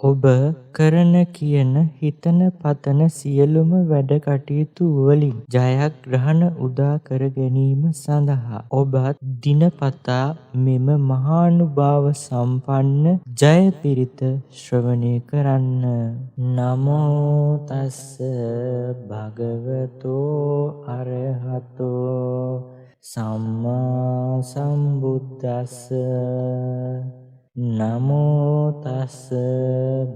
ඔබ කරන කියන හිතන පතන සියලුම වැඩ කටයුතු වලින් ජයග්‍රහණ උදා කර ගැනීම සඳහා ඔබත් දිනපතා මෙම මහානුභාව සම්පන්න ජය පිරිත ශ්‍රවණය කරන්න. නමෝ තස්ස භගවතෝ අරහතෝ සම්මා සම්බුද්දස්ස. නමෝ තස්ස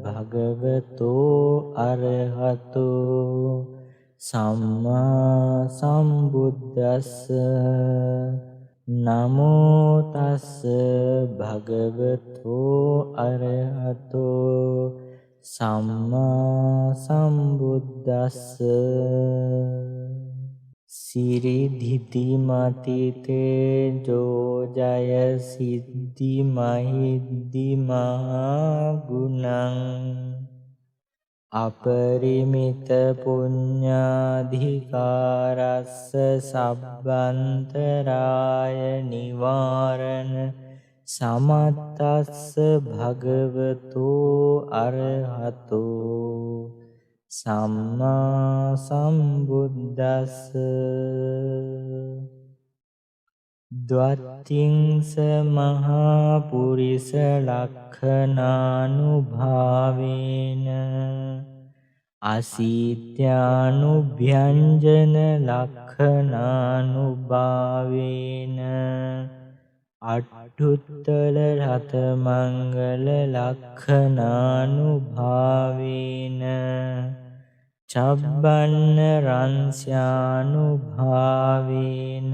භගවතෝ අරහතෝ සම්මා සම්බුද්දස්ස. නමෝ තස්ස භගවතෝ අරහතෝ සම්මා සම්බුද්දස්ස. සිරිධිති මතිතේ ජෝජය සිද්ධි මහිද්දි මහගුණං අපරිමිත පුඤ්ඤාධිකාරස්ස සබ්බන්තරාය නිවාරණ සමත්තස්ස භගවතෝ අරහතෝ සම්මා සම්බුද්දස්ස. ද්වත්තිංස මහා පුරිස ලක්ඛනානුභාවේන අසීත්‍යානුභ්‍යංජන ලක්ඛනානුභාවේන අට්ඨුත්තල රත මංගල ලක්ඛනානුභාවේන චබ්බන්න රංස්යානුභාවේන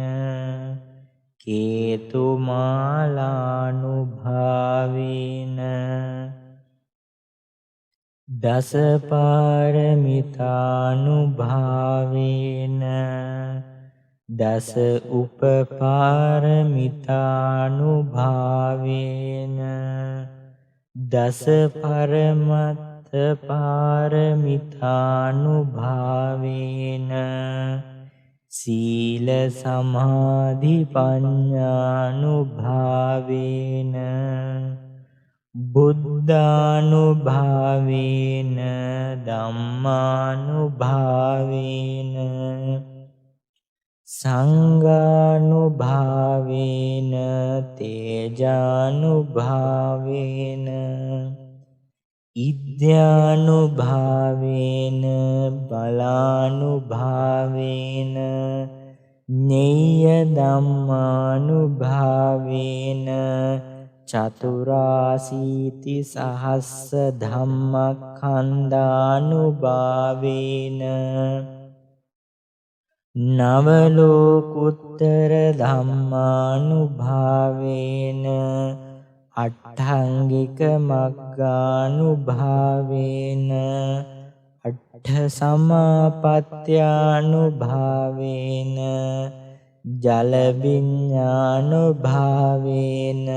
කේතුමාලානුභාවේන දසපාරමිතානුභාවේන දස උපපාරමිතානුභාවේන දස පරමත්ත පාරමිතානුභාවේන සීල සමාධි පඤ්ඤානුභාවේන බුද්ධානුභාවේන ධම්මානුභාවේන සංඝානුභාවේන තේජානුභාවේන ඉද්‍යානුභාවේන බලානුභාවේන ඤෙය්‍ය ධම්මානුභාවේන චතුරාසීති සහස්ස ධම්මඛණ්ඩානුභාවේන නවලෝකුත්තර ධම්මානුභාවේන අට්ඨංගික මග්ගානුභාවේන අට්ඨ සමාපත්ත්‍යානුභාවේන ජල විඤ්ඤානුභාවේන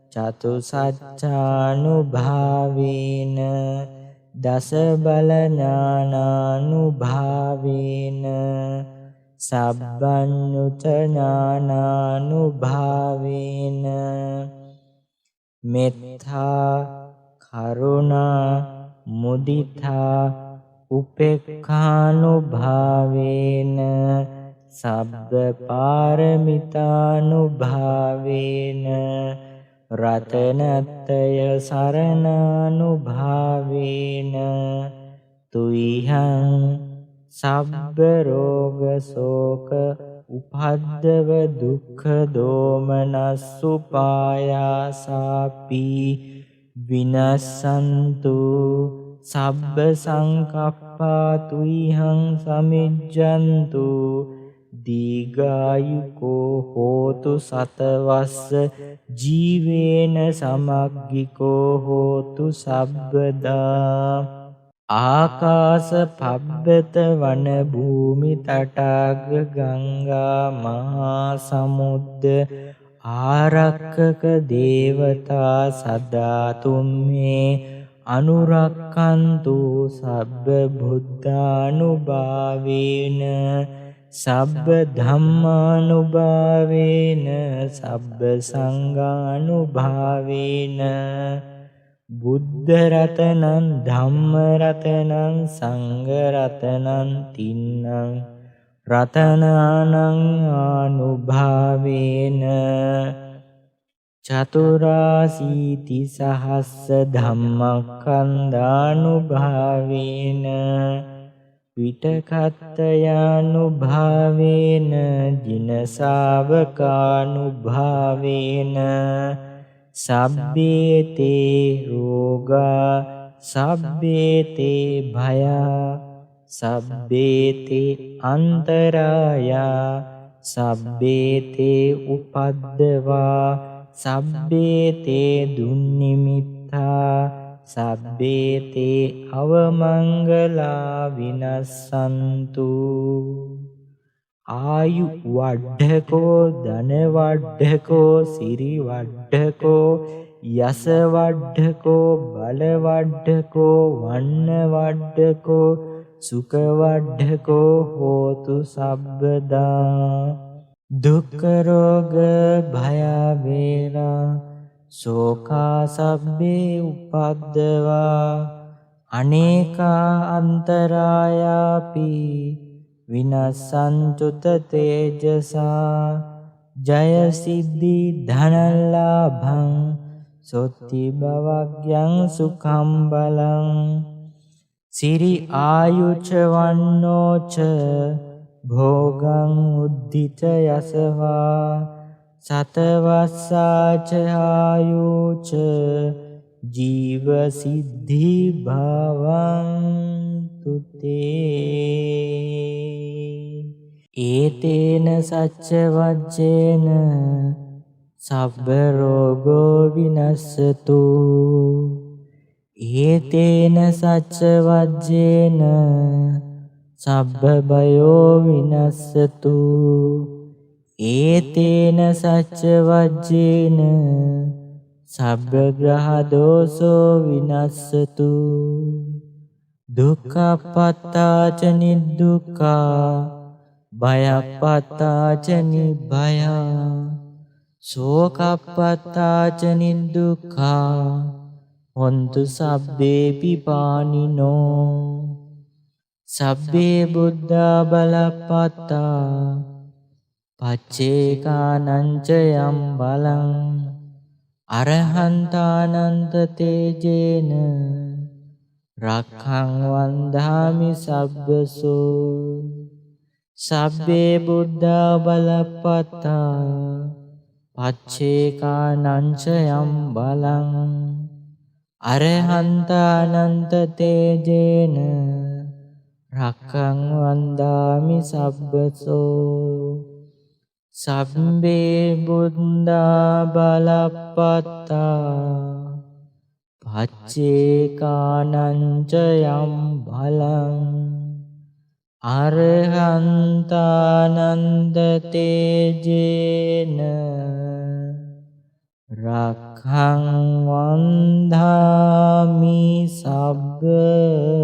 චතුසත්‍යානුභාවේන දස බල ඥානානුභාවේන සබ්බඤ්ඤුත ඥානානුභාවේන මෙත්තා කරුණා මුදිතා උපේක්ඛානුභාවේන සබ්බ පාරමිතානුභාවේන රතනත්තය සරණානුභාවේන තුයිහං සබ්බ රෝග ශෝක උපද්දව දුක්ඛ දෝමනස්සුපායාසාපි විනස්සන්තු සබ්බ සංකප්පා තුයිහං සමිජ්ජන්තු දීඝායුකෝ හෝතු සතවස්ස ජීවේන සමග්ගිකෝ හෝතු සබ්බදා ආකාස පබ්බත වන භූමි තටාග ගංගා මහා සමුද්ද ආරක්කක දේවතා සදා තුම්මේ අනුරක්ඛන්තු සබ්බ බුද්ධානුභාවේන සබ්බ ධම්මානුභාවේන සබ්බ සංඝානුභාවේන බුද්ධ රතනං ධම්ම රතනං සංඝ රතනං තින්නං රතනානං ආනුභාවේන චතුරාසීති සහස්ස ධම්මක්ඛන්ධානුභාවේන විටකත්තයානුභාවේන ජින ශාවකානුභාවේන සබ්බේතේ රෝගා සබ්බේතේ භයා සබ්බේතේ අන්තරායා සබ්බේතේ උපද්දවා සබ්බේතේ දුන්නිමිත්තා සබ්බේතේ අවමංගලා විනස්සන්තු ආයු වඩ්ඩකෝ ධන වඩ්ඩකෝ සිරි වඩ්ඩකෝ යස වඩ්ඩකෝ බල වඩ්ඩකෝ වන්න වඩ්ඩකෝ සුඛ වඩ්ඩකෝ හෝතු සබ්බදා දුක්ඛ රෝග භය වේරා සෝකා සබ්බේ උපද්දවා අනේකා අන්තරායාපි විනස්සන්තුත තේජසා ජය සිද්ධි ධනලාභං සොත්ති භවග්යං සුඛම් බලං සිරි ආයුච වන්නෝච භෝගං උද්ධිත යසවා සතවස්සාච ආයුච ජීව සිද්ධි භවං තුතේ ඒතේන සච්ච වජ්ජේන සබ්බ රෝගෝ විනස්සතු ඒතේන සච්ච වජ්ජේන සබ්බ භයෝ විනස්සතු ඒතේන සච්ච වජ්ජේන සබ්බ ග්‍රහ දෝසෝ විනස්සතු දුක්ඛපත්තාච නිදුක්ඛා භයපත්තාච නිභයා ශෝකපත්තාච නිදුක්ඛා හොන්තු සබ්බේ පිපානිනෝ සබ්බේ බුද්ධා බලපත්තා පච්චේකානංච යම් බලං අරහන්තානන්ත තේජේන රක්ඛං වන්දාමි සබ්බසෝ සබ්බේ බුද්ධා බලපත්තා පච්චේකානංච යම් බලං අරහන්තානන්ත තේජේන රක්ඛං වන්දාමි සබ්බසෝ සබ්බේ බුද්ධා බලපත්තා පච්චේකානංච යම් බලං අරහන්තානන්ද තේජේන රක්ඛං වන්දාමි සබ්බසෝ